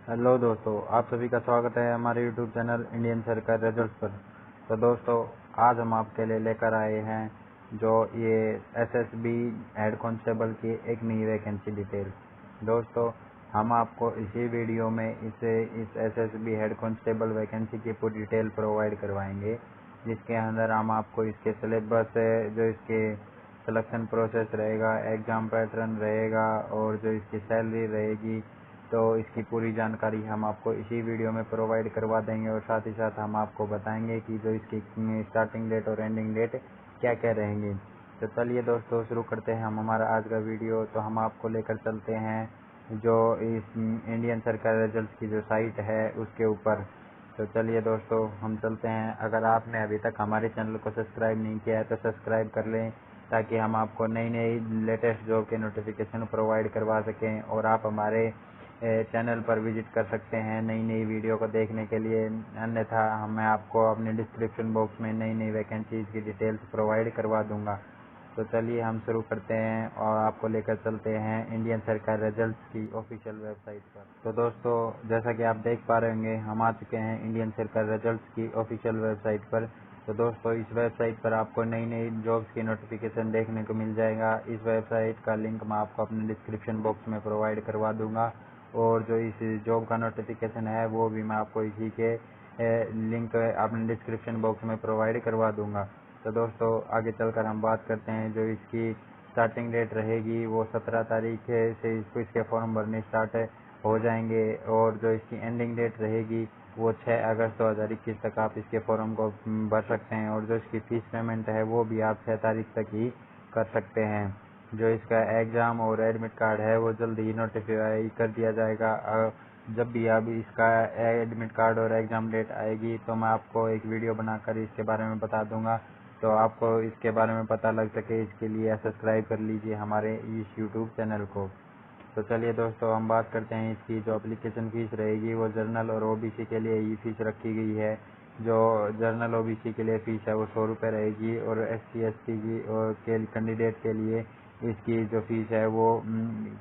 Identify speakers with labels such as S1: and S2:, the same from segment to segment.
S1: Hello दोस्तों, आप सभी का स्वागत है हमारे यूट्यूब चैनल इंडियन सरकार रिजल्ट्स पर। तो दोस्तों, आज हम आपके लिए लेकर आए हैं जो ये एसएसबी हेड कांस्टेबल की एक नई वैकेंसी डिटेल। दोस्तों, हम आपको इसी वीडियो में इस एसएसबी हेड कांस्टेबल वैकेंसी की पूरी डिटेल प्रोवाइड करवाएंगे, जिसके अंदर हम आपको इसके सिलेबस, जो इसके सिलेक्शन प्रोसेस रहेगा, एग्जाम पैटर्न रहेगा और जो इसकी सैलरी रहेगी, तो इसकी पूरी जानकारी हम आपको इसी वीडियो में प्रोवाइड करवा देंगे। और साथ ही साथ हम आपको बताएंगे कि जो इसकी स्टार्टिंग डेट और एंडिंग डेट क्या क्या रहेंगी। तो चलिए दोस्तों, शुरू करते हैं हम हमारा आज का वीडियो। तो हम आपको लेकर चलते हैं जो इस इंडियन सरकार रिजल्ट की जो साइट है उसके ऊपर। तो चलिए दोस्तों, हम चलते हैं। अगर आपने अभी तक हमारे चैनल को सब्सक्राइब नहीं किया है तो सब्सक्राइब कर लें, ताकि हम आपको नई नई लेटेस्ट जॉब के नोटिफिकेशन प्रोवाइड करवा सकें और आप हमारे चैनल पर विजिट कर सकते हैं नई नई वीडियो को देखने के लिए। अन्यथा मैं आपको अपने डिस्क्रिप्शन बॉक्स में नई नई वैकेंसीज की डिटेल्स प्रोवाइड करवा दूंगा। तो चलिए हम शुरू करते हैं और आपको लेकर चलते हैं इंडियन सरकार रिजल्ट्स की ऑफिशियल वेबसाइट पर। तो दोस्तों, जैसा कि आप देख पा रहे होंगे, हम आ चुके हैं इंडियन सरकार रिजल्ट्स की ऑफिशियल वेबसाइट पर। तो दोस्तों, इस वेबसाइट पर आपको नई नई जॉब्स की नोटिफिकेशन देखने को मिल जाएगा। इस वेबसाइट का लिंक मैं आपको अपने डिस्क्रिप्शन बॉक्स में प्रोवाइड करवा दूंगा और जो इस जॉब का नोटिफिकेशन है वो भी मैं आपको इसी के लिंक अपने डिस्क्रिप्शन बॉक्स में प्रोवाइड करवा दूंगा। तो दोस्तों, आगे चलकर हम बात करते हैं। जो इसकी स्टार्टिंग डेट रहेगी वो 17 तारीख से इसके फॉर्म भरने स्टार्ट हो जाएंगे और जो इसकी एंडिंग डेट रहेगी वो 6 अगस्त 2021 तक आप इसके फॉर्म को भर सकते हैं। और जो इसकी फीस पेमेंट है वो भी आप 6 तारीख तक ही कर सकते हैं। जो इसका एग्जाम और एडमिट कार्ड है वो जल्द ही नोटिफाई कर दिया जाएगा। जब भी अब इसका एडमिट कार्ड और एग्जाम डेट आएगी तो मैं आपको एक वीडियो बनाकर इसके बारे में बता दूंगा, तो आपको इसके बारे में पता लग सके। इसके लिए सब्सक्राइब कर लीजिए हमारे इस यूट्यूब चैनल को। तो चलिए दोस्तों, हम बात करते हैं इसकी जो एप्लीकेशन फीस रहेगी। वो जर्नल और ओबीसी के लिए ये फीस रखी गई है। जो जर्नल ओबीसी के लिए फीस है वो 100 रुपये रहेगी और SC ST की और के कैंडिडेट के लिए इसकी जो फीस है वो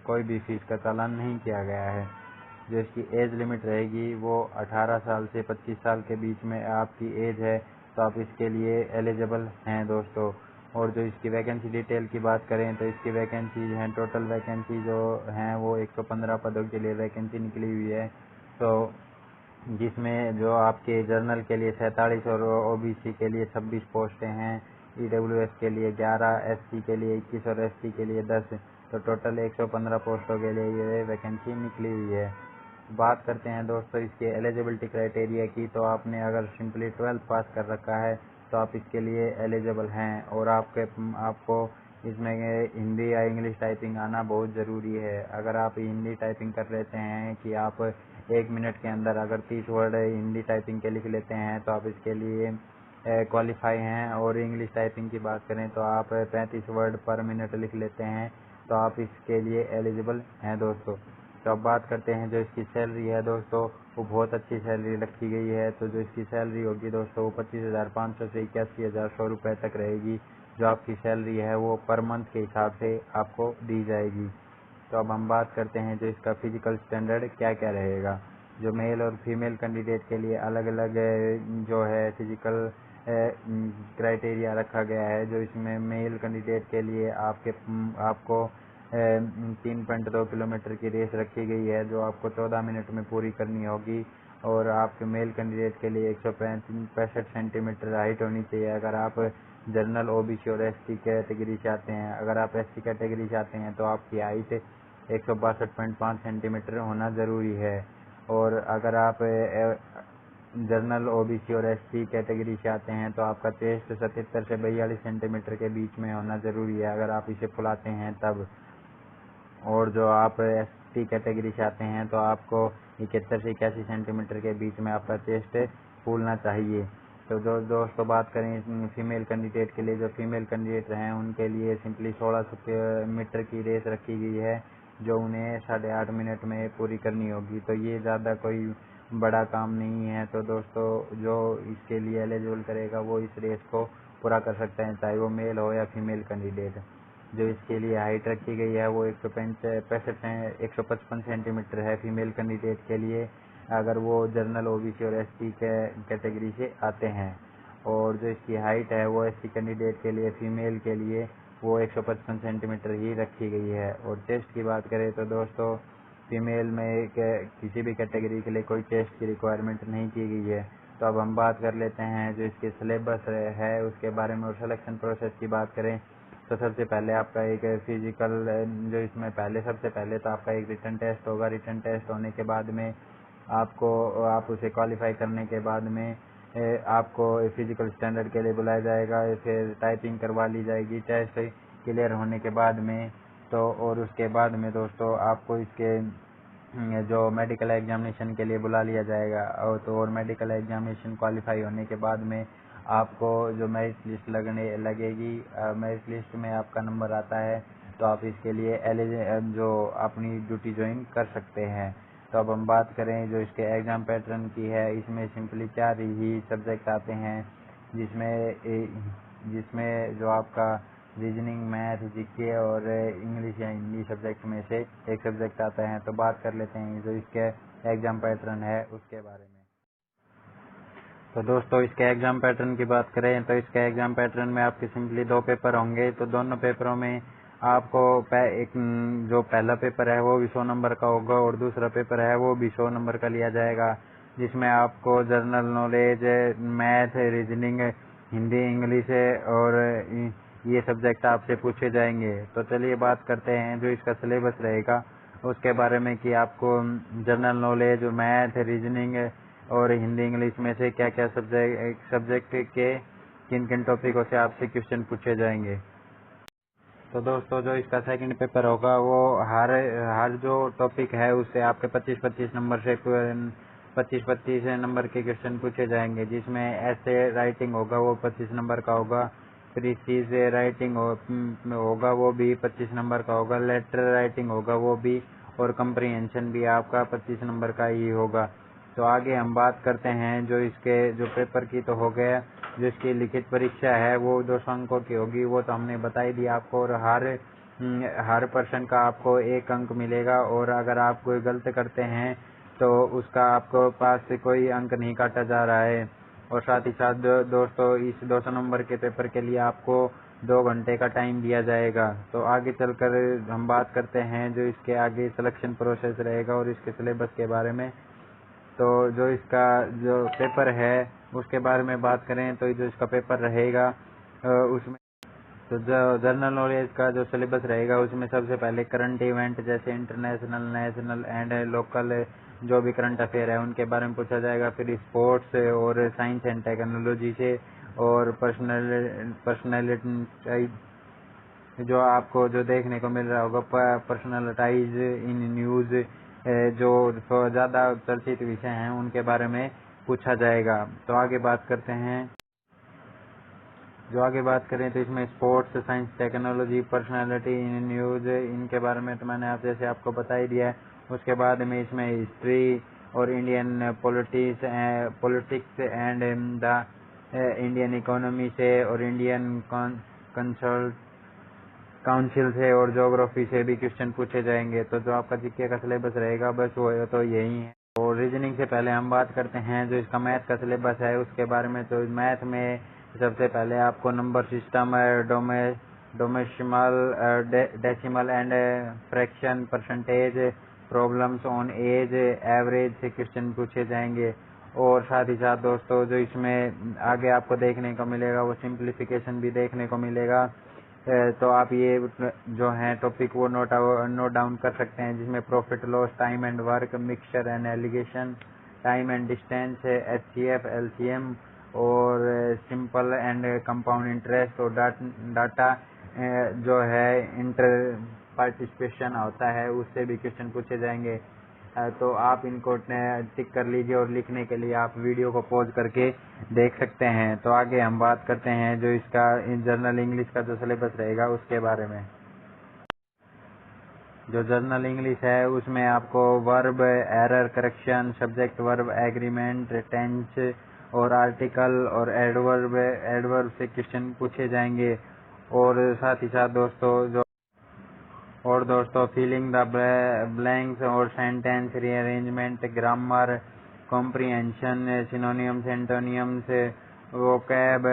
S1: कोई भी फीस का चालान नहीं किया गया है। जो इसकी एज लिमिट रहेगी वो 18 साल से 25 साल के बीच में आपकी एज है, तो आप इसके लिए एलिजिबल हैं दोस्तों। और जो इसकी वैकेंसी डिटेल की बात करें तो इसकी वैकेंसी हैं, टोटल वैकेंसी जो हैं वो 115 पदों के लिए वैकेंसी निकली हुई है। तो जिसमें जो आपके जर्नल के लिए 47 और ओबीसी के लिए 26 पोस्टें हैं, EWS के लिए 11, SC के लिए 21 और ST के लिए 10। तो टोटल 115 पोस्टों के लिए ये वैकेंसी निकली हुई है। बात करते हैं दोस्तों इसके एलिजिबिलिटी क्राइटेरिया की। तो आपने अगर सिंपली 12th पास कर रखा है तो आप इसके लिए एलिजिबल हैं और आपको इसमें हिंदी या इंग्लिश टाइपिंग आना बहुत ज़रूरी है। अगर आप हिंदी टाइपिंग कर लेते हैं कि आप 1 मिनट के अंदर अगर 30 वर्ड हिंदी टाइपिंग के लिख लेते हैं तो आप इसके लिए क्वालिफाई हैं। और इंग्लिश टाइपिंग की बात करें तो आप 35 वर्ड पर मिनट लिख लेते हैं तो आप इसके लिए एलिजिबल हैं दोस्तों। तो अब बात करते हैं जो इसकी सैलरी है दोस्तों, वो बहुत अच्छी सैलरी रखी गई है। तो जो इसकी सैलरी होगी दोस्तों वो 25,500 से 81,100 रुपये तक रहेगी। जो आपकी सैलरी है वो पर मंथ के हिसाब से आपको दी जाएगी। तो अब हम बात करते हैं जो इसका फिजिकल स्टैंडर्ड क्या क्या रहेगा। जो मेल और फीमेल कैंडिडेट के लिए अलग अलग जो है फिजिकल क्राइटेरिया रखा गया है। जो इसमें मेल कैंडिडेट के लिए आपको 3.2 किलोमीटर की रेस रखी गई है जो आपको 14 मिनट में पूरी करनी होगी। और आपके मेल कैंडिडेट के लिए 165 सेंटीमीटर हाइट होनी चाहिए अगर आप जनरल ओबीसी और ST कैटेगरी से आते हैं। अगर आप ST कैटेगरी से आते हैं तो आपकी हाइट 162.5 सेंटीमीटर होना जरूरी है। और अगर आप जनरल ओबीसी और ST कैटेगरी से आते हैं तो आपका चेस्ट 77 से 42 सेंटीमीटर के बीच में होना जरूरी है अगर आप इसे फुलाते हैं तब। और जो आप ST कैटेगरी से आते हैं तो आपको 71 से 81 सेंटीमीटर के बीच में आपका चेस्ट फूलना चाहिए। तो जो दोस्तों बात करें फीमेल कैंडिडेट के लिए, जो फीमेल कैंडिडेट हैं उनके लिए सिंपली 1600 मीटर की रेस रखी गई है जो उन्हें 8.5 मिनट में पूरी करनी होगी। तो ये ज़्यादा कोई बड़ा काम नहीं है। तो दोस्तों, जो इसके लिए एलिजिबल करेगा वो इस रेस को पूरा कर सकते हैं, चाहे वो मेल हो या फीमेल कैंडिडेट। जो इसके लिए हाइट रखी गई है वो 155 सेंटीमीटर है फीमेल कैंडिडेट के लिए, अगर वो जनरल ओबीसी और एसटी के कैटेगरी से आते हैं। और जो इसकी हाइट है वो एसटी कैंडिडेट के लिए फीमेल के लिए वो 155 सेंटीमीटर ही रखी गई है। और चेस्ट की बात करें तो दोस्तों फीमेल में किसी भी कैटेगरी के लिए कोई चेस्ट की रिक्वायरमेंट नहीं की गई है। तो अब हम बात कर लेते हैं जो इसके सिलेबस है उसके बारे में। और सिलेक्शन प्रोसेस की बात करें तो सबसे पहले आपका एक फिजिकल, जो इसमें सबसे पहले तो आपका एक रिटन टेस्ट होगा। रिटन टेस्ट होने के बाद में आप उसे क्वालिफाई करने के बाद में आपको फिजिकल स्टैंडर्ड के लिए बुलाया जाएगा, फिर टाइपिंग करवा ली जाएगी टेस्ट क्लियर होने के बाद में। तो और उसके बाद में दोस्तों आपको इसके जो मेडिकल एग्जामिनेशन के लिए बुला लिया जाएगा। और मेडिकल एग्जामिनेशन क्वालिफाई होने के बाद में आपको जो मेरिट लिस्ट लगेगी, मेरिट लिस्ट में आपका नंबर आता है तो आप इसके लिए जो अपनी ड्यूटी ज्वाइन कर सकते हैं। तो अब हम बात करें जो इसके एग्जाम पैटर्न की है, इसमें सिंपली 4 ही सब्जेक्ट आते हैं, जिसमें जो आपका रीजनिंग, मैथ, जीके और इंग्लिश या हिंदी सब्जेक्ट में से एक सब्जेक्ट आता है। तो बात कर लेते हैं जो इसके एग्जाम पैटर्न है उसके बारे में। तो दोस्तों इसके एग्जाम पैटर्न की बात करें तो इसके एग्जाम पैटर्न में आपके सिंपली 2 पेपर होंगे। तो दोनों पेपरों में आपको एक जो पहला पेपर है वो भी 100 नंबर का होगा और दूसरा पेपर है वो भी 100 नंबर का लिया जाएगा, जिसमें आपको general knowledge, math, reasoning, Hindi, English और ये सब्जेक्ट आपसे पूछे जाएंगे। तो चलिए बात करते हैं जो इसका सिलेबस रहेगा उसके बारे में कि आपको जनरल नॉलेज, मैथ, रीजनिंग और हिंदी, इंग्लिश में से क्या क्या सब्जेक्ट के किन किन टॉपिकों से आपसे क्वेश्चन पूछे जाएंगे। तो दोस्तों जो इसका सेकंड पेपर होगा वो हर जो टॉपिक है उससे आपके 25-25 नंबर से 25-25 नंबर के क्वेश्चन पूछे जाएंगे, जिसमें ऐसे राइटिंग होगा वो 25 नंबर का होगा, फिर इस चीज राइटिंग होगा वो भी 25 नंबर का होगा, लेटर राइटिंग होगा वो भी, और कंप्रीहेंशन भी आपका 25 नंबर का ही होगा। तो आगे हम बात करते हैं जो इसके जो पेपर की तो हो गया, जो इसकी लिखित परीक्षा है वो 200 अंकों की होगी, वो तो हमने बता ही दिया आपको। और हर पर्सन का आपको 1 अंक मिलेगा, और अगर आप कोई गलत करते हैं तो उसका आपको पास से कोई अंक नहीं काटा जा रहा है। और साथ ही साथ दोस्तों इस 200 नंबर के पेपर के लिए आपको 2 घंटे का टाइम दिया जाएगा। तो आगे चलकर हम बात करते हैं जो इसके आगे सिलेक्शन प्रोसेस रहेगा और इसके सिलेबस के बारे में। तो जो इसका जो पेपर है उसके बारे में बात करें तो जो इसका पेपर रहेगा उसमें तो जो जनरल नॉलेज का जो सिलेबस रहेगा उसमें सबसे पहले करंट इवेंट जैसे इंटरनेशनल, नेशनल एंड लोकल जो भी करंट अफेयर है उनके बारे में पूछा जाएगा। फिर स्पोर्ट्स और साइंस एंड टेक्नोलॉजी से, और पर्सनैलिटी जो आपको जो देखने को मिल रहा होगा पर्सनैलिटीज इन न्यूज, जो ज्यादा चर्चित विषय हैं उनके बारे में पूछा जाएगा। तो आगे बात करते हैं तो इसमें sports, science, technology, personality in news, इनके बारे में तो मैंने जैसे आपको बता ही दिया है। उसके बाद में इसमें हिस्ट्री और Indian politics and the Indian economy से, और इंडियन काउंसिल से, और ज्योग्राफी से भी क्वेश्चन पूछे जाएंगे। तो जो आपका जीके का सिलेबस रहेगा बस वो तो यही है। और रीजनिंग से पहले हम बात करते हैं जो इसका मैथ का सिलेबस है उसके बारे में। तो मैथ में सबसे पहले आपको number system, decimal and fraction, percentage, problems on as, average से क्वेश्चन पूछे जाएंगे। और साथ ही साथ दोस्तों जो इसमें आगे आपको देखने को मिलेगा वो सिंप्लीफिकेशन भी देखने को मिलेगा। तो आप ये जो है टॉपिक वो नोट डाउन कर सकते हैं, जिसमें profit loss, time and work, mixture and allegation, time and distance, HCF, LCM, और सिंपल एंड कंपाउंड इंटरेस्ट, और डाटा जो है इंटर पार्टिसिपेशन होता है उससे भी क्वेश्चन पूछे जाएंगे। तो आप इनको टिक कर लीजिए, और लिखने के लिए आप वीडियो को पॉज करके देख सकते हैं। तो आगे हम बात करते हैं जो इसका जर्नल इंग्लिश का जो सिलेबस रहेगा उसके बारे में। जो जर्नल इंग्लिश है उसमें आपको verb, error correction, subject verb agreement, tense और आर्टिकल और एडवर्ब से क्वेश्चन पूछे जाएंगे। और साथ ही साथ दोस्तों फिलिंग द ब्लैंक्स और sentence rearrangement, grammar, comprehension, synonyms, एंटोनियम्स, vocab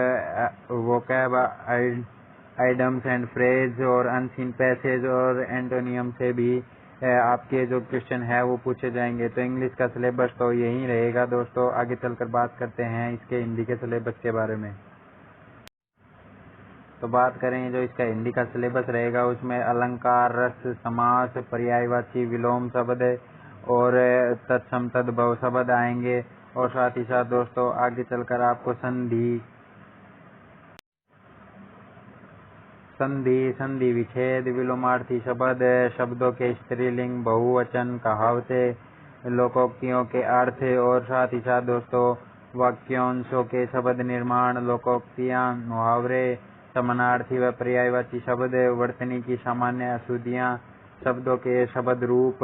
S1: idioms and phrase और अनसीन पैसेज और एंटोनियम से भी आपके जो क्वेश्चन है वो पूछे जाएंगे। तो इंग्लिश का सिलेबस तो यही रहेगा दोस्तों। आगे चलकर बात करते हैं इसके हिंदी के सिलेबस के बारे में। तो बात करें जो इसका हिंदी का सिलेबस रहेगा, उसमें अलंकार, रस, समास, पर्यायवाची, विलोम शब्द और तत्सम तद्भव शब्द आएंगे। और साथ ही साथ दोस्तों आगे चलकर आपको संधि विच्छेद, विलोमार्थी शब्द, शब्दों के स्त्रीलिंग, बहुवचन, कहावतें, लोकोक्तियों के अर्थ और साथ ही साथ दोस्तों वाक्यांशों के शब्द निर्माण, लोकोक्तियां, मुहावरे, समानार्थी व पर्यायवाची शब्द, वर्तनी की सामान्य अशुद्धियां, शब्दों के शब्द रूप,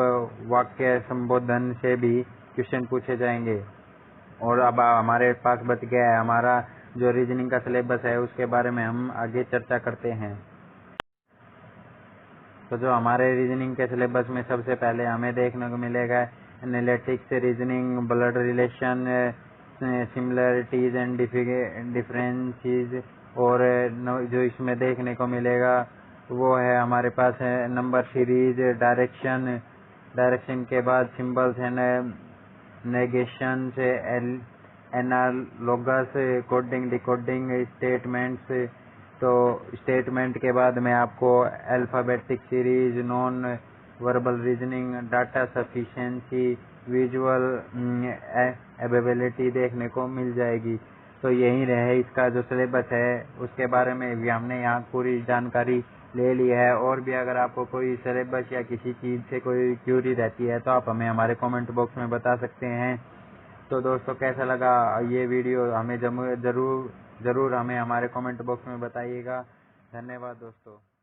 S1: वाक्य संबोधन से भी क्वेश्चन पूछे जाएंगे। और अब हमारे पास बच गया है हमारा जो रीजनिंग का सिलेबस है, उसके बारे में हम आगे चर्चा करते हैं। तो जो हमारे रीजनिंग के सिलेबस में सबसे पहले हमें देखने को मिलेगा analytics reasoning, blood relation, similarities and differences. और जो इसमें देखने को मिलेगा वो है हमारे पास है नंबर सीरीज, डायरेक्शन के बाद सिंबल्स एंड नेगेशन से एनालॉगस, कोडिंग, डिकोडिंग, स्टेटमेंट्स। तो स्टेटमेंट के बाद में आपको alphabetic series, non verbal reasoning, data sufficiency, visual ability देखने को मिल जाएगी। तो यही रहे इसका जो सिलेबस है, उसके बारे में भी हमने यहाँ पूरी जानकारी ले ली है। और भी अगर आपको कोई सिलेबस या किसी चीज़ से कोई क्यूरी रहती है तो आप हमें हमारे कमेंट बॉक्स में बता सकते हैं। तो दोस्तों कैसा लगा ये वीडियो हमें जरूर हमें हमारे कमेंट बॉक्स में बताइएगा। धन्यवाद दोस्तों।